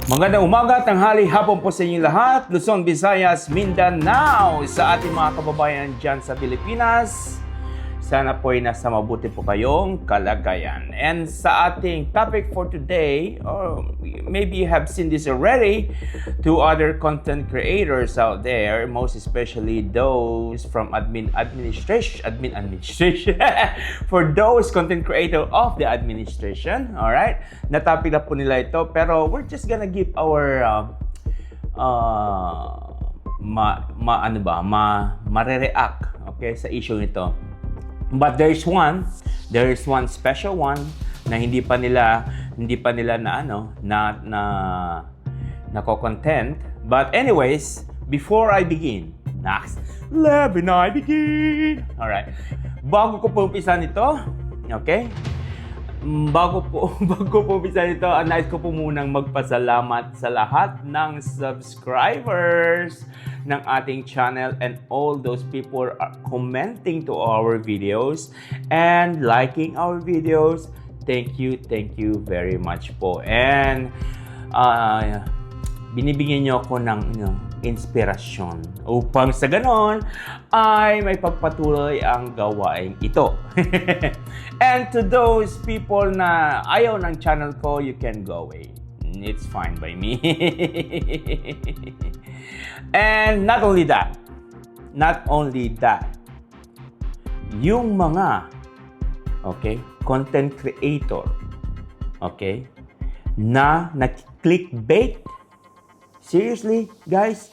Magandang umaga, tanghali, hapon po sa inyong lahat. Luzon, Visayas, Mindanao, sa ating mga kababayan dyan sa Pilipinas. Sana po ay nasa mabuti po kayong kalagayan. And sa ating topic for today, or maybe you have seen this already, to other content creators out there, most especially those from administration, for those content creator of the administration, all right? Na-topic na po nila ito, pero we're just gonna give our mare-react, okay, sa issue nito. But there's one special one na hindi pa nila nako-content. But anyways, before I begin, let me begin. All right. Bago ko po umpisa nito, okay? Bago po umpisa nito, nais ko po munang magpasalamat sa lahat ng subscribers ng ating channel and all those people are commenting to our videos and liking our videos. Thank you very much po. And binibigyan niyo ako ng inspirasyon upang sa ganon ay may pagpatuloy ang gawain ito. And to those people na ayaw ng channel ko, you can go away. It's fine by me. And not only that, yung mga content creator, na clickbait. Seriously, guys,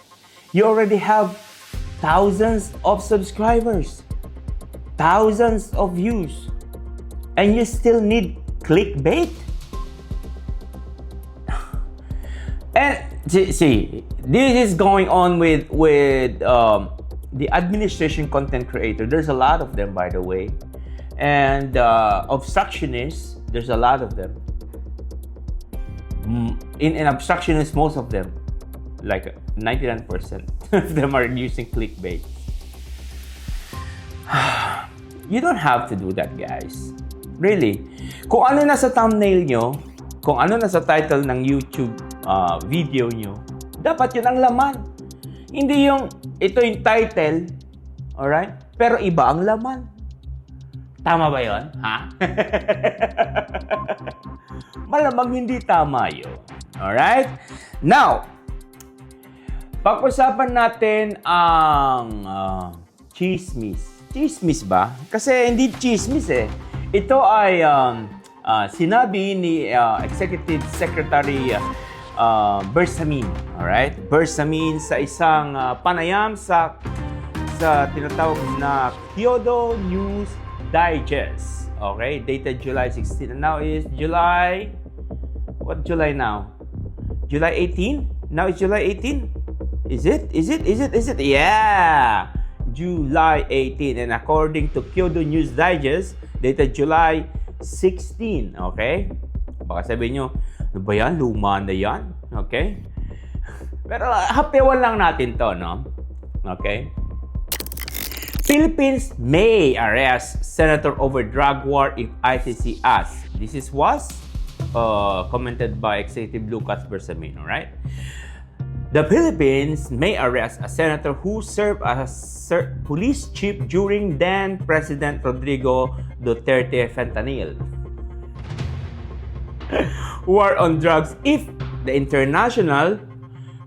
you already have thousands of subscribers, thousands of views, and you still need clickbait? And see, this is going on with the administration content creator. There's a lot of them, by the way, and obstructionists. There's a lot of them. In obstructionists, most of them, like 99% of them, are using clickbait. You don't have to do that, guys. Really. Kung ano nasa thumbnail nyo, kung ano nasa title ng YouTube video nyo, dapat yun ang laman. Hindi ito yung title, alright? Pero iba ang laman. Tama ba yun? Ha? Malamang hindi tama yun. Alright? Now, pag-usapan natin ang chismis. Chismis ba? Kasi hindi chismis eh. Ito ay sinabi ni Executive Secretary Bersamin, alright? Bersamin sa isang panayam sa tinatawag na Kyodo News Digest. Okay, dated July 16. And now is July... What July now? July 18? Now it's July 18? Is it? Yeah! July 18. And according to Kyodo News Digest, dated July 16. Okay? Baka sabihin nyo, ano ba yan? Luma na yan. Okay? Pero hapewan lang natin to, no? Okay? Philippines may arrest senator over drug war if ICC asks. This was commented by Executive Lucas Bersamin, right? The Philippines may arrest a senator who served as police chief during then President Rodrigo Duterte fentanyl war on drugs if the International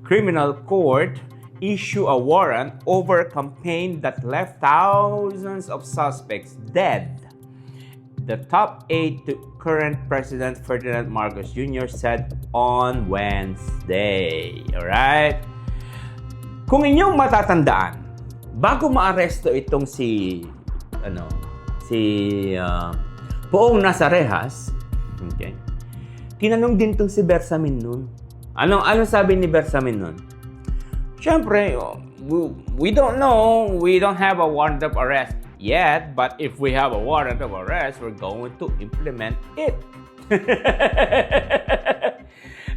Criminal Court issue a warrant over a campaign that left thousands of suspects dead. The top aide to current President Ferdinand Marcos Jr. said on Wednesday. Alright? Kung inyong matatandaan, bago maaresto itong si Poong nasa rehas, okay, tinanong din itong si Bersamin nun. Anong sabi ni Bersamin nun? Siyempre, we don't know. We don't have a warrant of arrest yet, but if we have a warrant of arrest, we're going to implement it.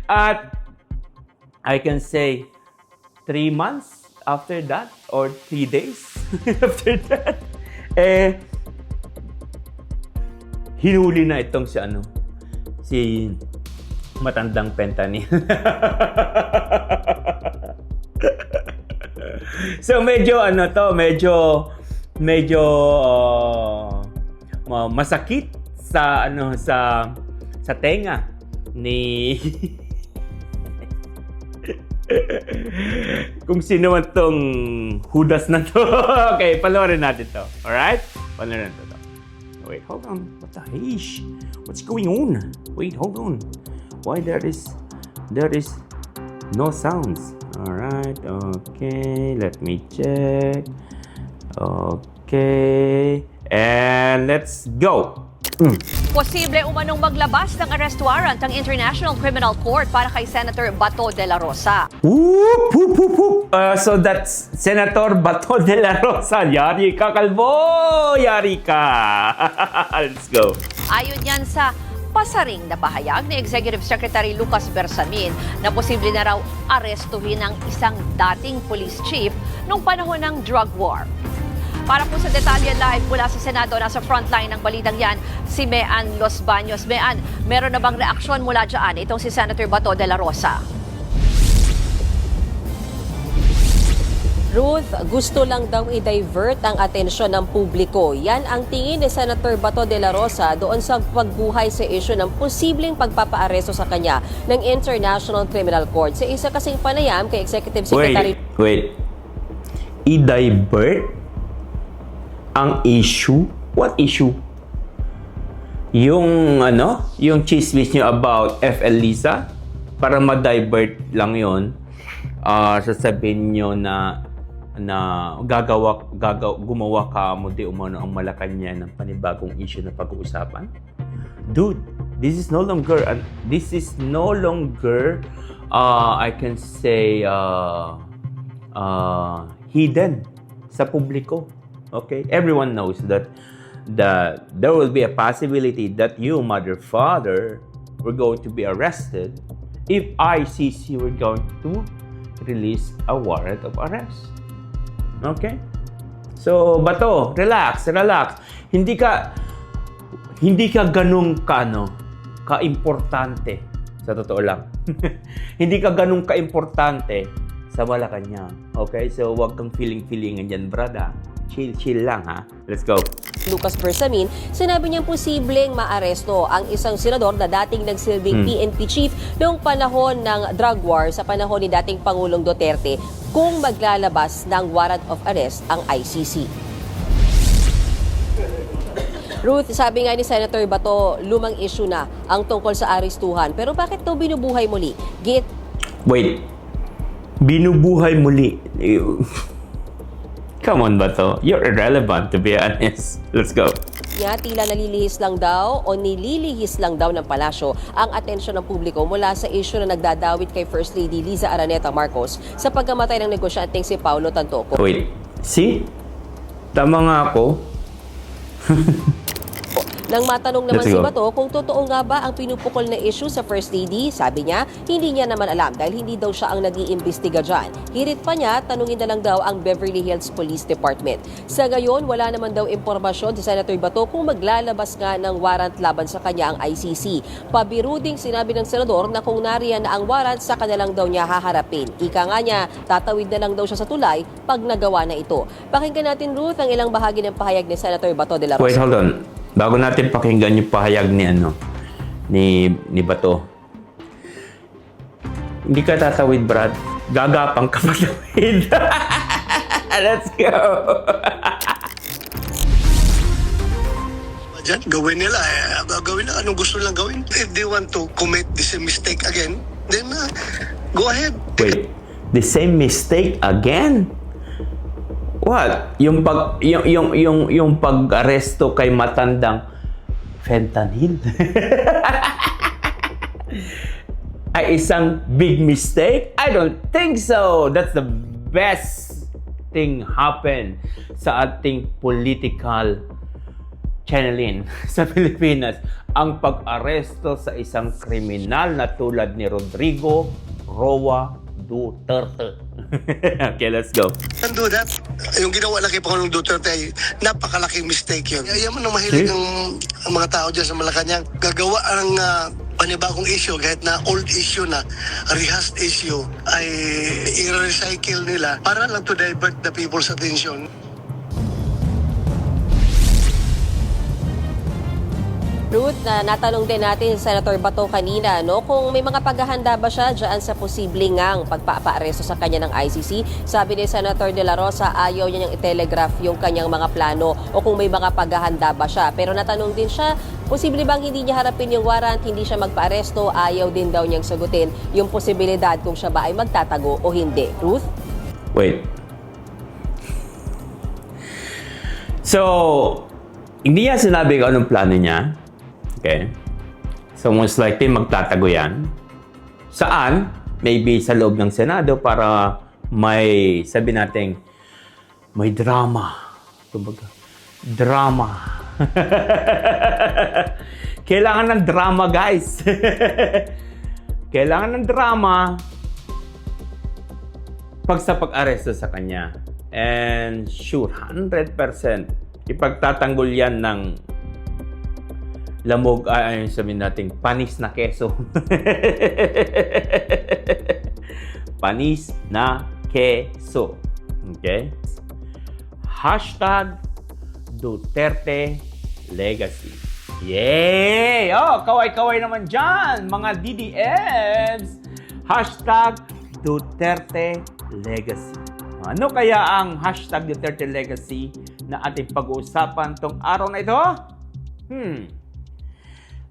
At I can say 3 months after that, or 3 days after that, eh, hinuli na itong si matandang fentanyl. So medyo masakit sa tenga ni kung sino man tong Judas na to. Okay, panoorin natin to. Alright? Panoorin natin to. Wait, hold on. What the heesh? What's going on? Wait, hold on. Why there is no sounds? Alright, okay. Let me check. Okay. And let's go. Posible umanong maglabas ng arrest warrant ang International Criminal Court para kay Senator Bato de la Rosa. Whoop, whoop, whoop, whoop. So that's Senator Bato de la Rosa. Yari ka, kalbo! Yari ka! Let's go. Ayon yan sa pasaring na pahayag ni Executive Secretary Lucas Bersamin na posible na raw arestuhin ang isang dating police chief nung panahon ng drug war. Para po sa detalye live mula sa Senado, nasa frontline ng balitang yan, si Mean Los Baños. Mean, meron na bang reaksyon mula dyan itong si Senator Bato de la Rosa? Ruth, gusto lang daw i-divert ang atensyon ng publiko. Yan ang tingin ni Senator Bato de la Rosa doon sa pagbuhay sa isyu ng posibleng pagpapaaresto sa kanya ng International Criminal Court. Sa isa kasing panayam kay Executive Secretary... Wait. I-divert ang issue? What issue? Yung chismis nyo about FL Lisa, para ma-divert lang yon, sasabihin nyo na gumawa ka mo di umano ang Malacanang ng panibagong issue na pag-uusapan. Dude, this is no longer I can say hidden sa publiko. Okay, everyone knows that there will be a possibility that you, mother, father, were going to be arrested if ICC were going to release a warrant of arrest. Okay? So, Bato, relax. Hindi ka ganun ka-importante. Sa totoo lang. Hindi ka ganun ka-importante sa Malacanang. Okay? So, wag kang feeling-feelingan dyan, brada. Chill lang, ha? Let's go. Lucas Bersamin, sinabi niyang posibleng maaresto ang isang senador na dating nagsilbing PNP chief noong panahon ng drug war sa panahon ni dating Pangulong Duterte kung maglalabas ng warrant of arrest ang ICC. Ruth, sabi nga ni Senator Bato, lumang issue na ang tungkol sa arestuhan. Pero bakit daw binubuhay muli? Wait. Binubuhay muli? Come on, Bato. You're irrelevant, to be honest. Let's go. Tila nililihis lang daw ng palasyo ang atensyon ng publiko mula sa issue na nagdadawit kay First Lady Liza Araneta Marcos sa pagkamatay ng negosyanteng si Paulo Tantoco. Wait. See? Tama nga ako. Nang matanong naman si Bato kung totoo nga ba ang pinupukol na issue sa First Lady, sabi niya, hindi niya naman alam dahil hindi daw siya ang nag-iimbestiga dyan. Hirit pa niya, tanungin na lang daw ang Beverly Hills Police Department. Sa gayon, wala naman daw impormasyon si Senator Bato kung maglalabas nga ng warrant laban sa kanya ang ICC. Pabiruding sinabi ng senador na kung nariyan na ang warrant, saka na lang daw niya haharapin. Ika nga niya, tatawid na lang daw siya sa tulay pag nagawa na ito. Pakinggan natin, Ruth, ang ilang bahagi ng pahayag ni Senator Bato de la Rosa. Wait, hold on. Bago natin pakinggan yung pahayag ni Bato. Hindi ka tatawid, Brad. Gagapang ka patawid. Let's go. Diyan, gawin nila. Gawin na anong gusto lang gawin. If they want to commit the same mistake again, then go ahead. Wait, the same mistake again? What? Yung pag-aresto kay matandang fentanyl ay isang big mistake? I don't think so. That's the best thing happen sa ating political channeling sa Pilipinas. Ang pag-aresto sa isang kriminal na tulad ni Rodrigo Roa Duterte. Okay, let's go. Can't do that. Yung ginawa na kay Pangulong Duterte ay napakalaking mistake yun. Kaya man ang mahilig ang mga tao dyan sa Malacanang. Gagawa ng panibagong issue kahit na old issue na, rehashed issue, ay i-recycle nila para lang to divert the people's attention. Ruth, natanong din natin Senator Bato kanina, no, kung may mga paghahanda ba siya dyan sa posibleng ngang pagpapaaresto sa kanya ng ICC. Sabi ni Senator De La Rosa, ayaw niya niyang i-telegraph yung kanyang mga plano o kung may mga paghahanda ba siya. Pero natanong din siya, posible bang hindi niya harapin yung warrant, hindi siya magpaaresto, ayaw din daw niyang sagutin yung posibilidad kung siya ba ay magtatago o hindi. Ruth? Wait. So, hindi niya sinabi kung anong plano niya. Okay? So, most likely, magtatago yan. Saan? Maybe sa loob ng Senado para may, sabi natin, may drama. Kumbaga, drama. Kailangan ng drama, guys. Kailangan ng drama pag sa pag-aresto sa kanya. And sure, 100%, ipagtatanggol yan ng lamog, ay sabihin natin, panis na keso. Panis na keso. Okay? Hashtag Duterte Legacy. Yay! Oh, kaway-kaway naman dyan, mga DDMs. Hashtag Duterte Legacy. Ano kaya ang hashtag Duterte Legacy na ating pag-uusapan tong araw na ito?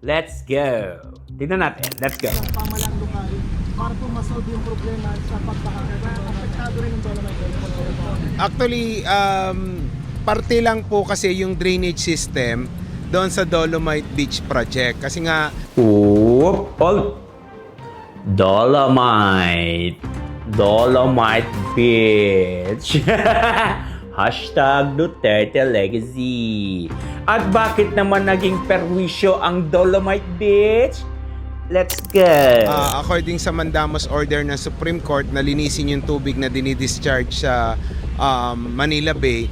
Let's go. Tignan natin. Let's go. Ang pamalang lokal para po masolve yung problema sa pagkakaroon rin ng Dolomite. Actually, parte lang po kasi yung drainage system doon sa Dolomite Beach project. Kasi nga, Dolomite Beach. Hashtag Duterte Legacy. At bakit naman naging perwisyo ang Dolomite Beach? Let's go! according sa mandamus order ng Supreme Court na linisin yung tubig na dinidischarge sa Manila Bay,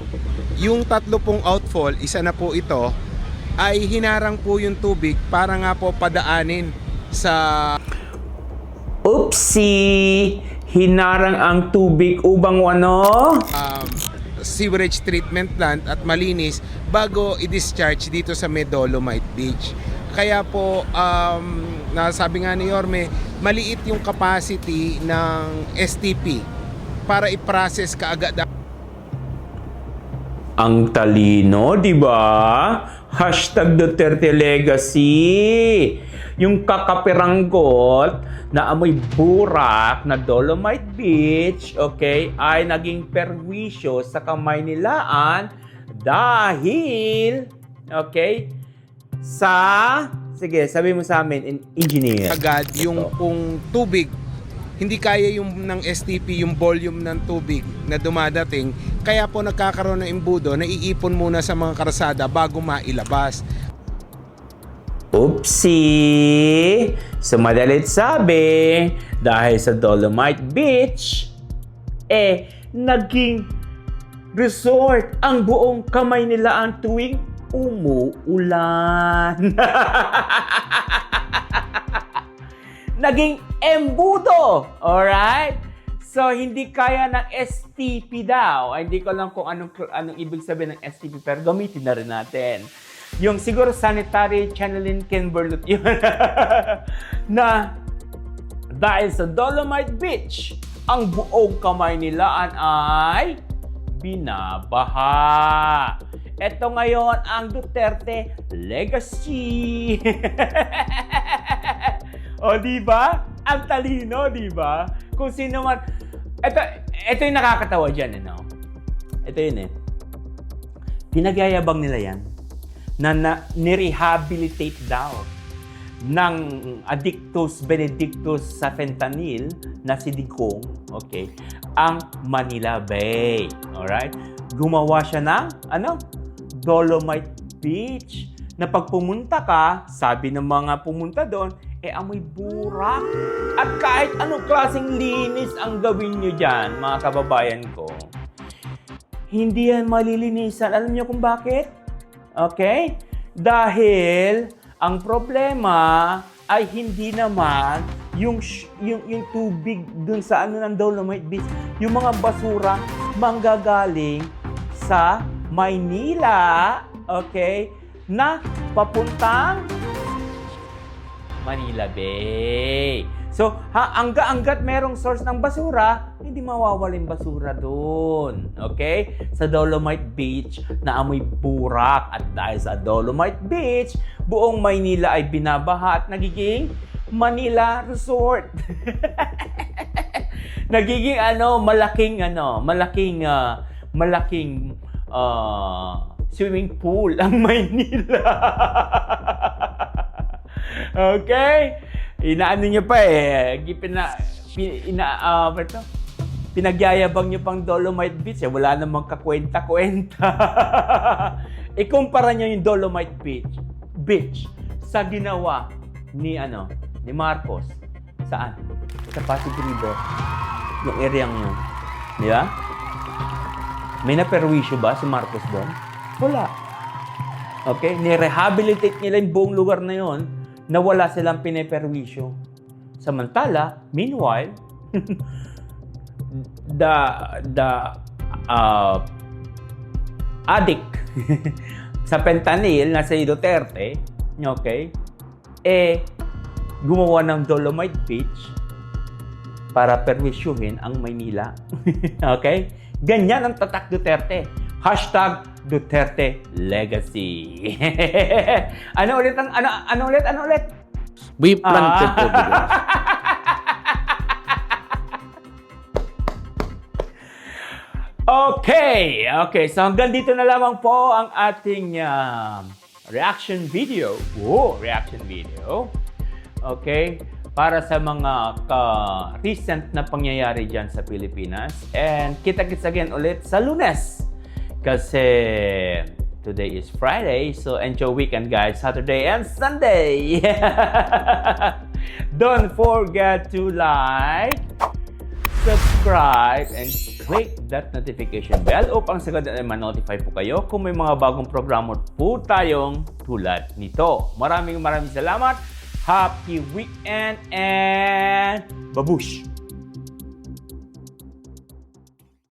yung 3 pong outfall, isa na po ito, ay hinarang po yung tubig para nga po padaanin sa Oopsie! Hinarang ang tubig ubang ano? sewerage treatment plant at malinis bago i-discharge dito sa Dolomite Beach. Kaya po, nasabi nga ni Yorme, maliit yung capacity ng STP para i-process kaagad. Ang talino, di ba? Hashtag Duterte Legacy. Yung kakapiranggot na amoy burak na Dolomite Beach, okay, ay naging perwisyo sa kamay nilaan dahil, okay, sige, sabi mo sa amin, engineer. Agad yung pong tubig, hindi kaya yung ng STP, yung volume ng tubig na dumadating, kaya po nagkakaroon ng imbudo na iipon muna sa mga karsada bago mailabas. Oopsie! So, madalit sabi, dahil sa Dolomite Beach, naging resort ang buong kamay nila ang tuwing umuulan. Naging embudo! Alright? So, hindi kaya ng STP daw. Hindi ko alam kung anong ibig sabihin ng STP, pero gamitin na rin natin. Yung siguro sanitary channeling converter yun. Na dahil sa Dolomite Beach, ang buong kamay nilaan ay binabaha. Ito ngayon ang Duterte Legacy. O, di ba? Ang talino, di ba? Kung sino man. Ito yung nakakatawa dyan, ano? Ito yun Pinagyayabang nila yan na nirehabilitate daw ng Addictus Benedictus sa fentanyl na si Digong, okay, ang Manila Bay. Alright? Gumawa siya ng, Dolomite Beach. Na pag pumunta ka, sabi ng mga pumunta doon, amoy burak. At kahit anong klaseng linis ang gawin nyo dyan, mga kababayan ko, hindi yan malilinisan. Alam nyo kung bakit? Okay? Dahil ang problema ay hindi naman yung tubig dun sa ng Dolomite Beach. Yung mga basura manggagaling sa Maynila, okay, na papuntang Manila Bay. So, hanggat merong source ng basura, hindi mawawaling basura doon. Okay? Sa Dolomite Beach na amoy burak. At dahil sa Dolomite Beach, buong Maynila ay binabaha at nagiging Manila Resort. Nagiging malaking swimming pool ang Maynila. Okay? Inaano niyo pa pinagyayabang niyo pang Dolomite Beach, wala namang kakwenta-kwenta. Ikumpara niyo yung Dolomite Beach sa ginawa ni Marcos. Saan? Sa Pasig River. Yung area yun. Di ba? May naperwisyo ba si Marcos doon? Wala. Okay? Ni-rehabilitate nila yung buong lugar na yon na wala silang piniperwisyo. Samantala, meanwhile, the addict sa fentanyl na si Duterte, okay, gumawa ng Dolomite Beach para perwisyuhin ang Maynila. Okay? Ganyan ang tatak Duterte. #Duterte Legacy. Ano ulit? We planted evidence. Okay. So hanggang dito na lamang po ang ating reaction video. Reaction video. Okay? Para sa mga recent na pangyayari dyan sa Pilipinas. And kita-kits again ulit sa Lunes. Kasi today is Friday, so enjoy weekend guys, Saturday and Sunday. Don't forget to like, subscribe, and click that notification bell upang sagad na ma-notify po kayo kung may mga bagong programa po tayong tulad nito. Maraming salamat. Happy weekend and babush!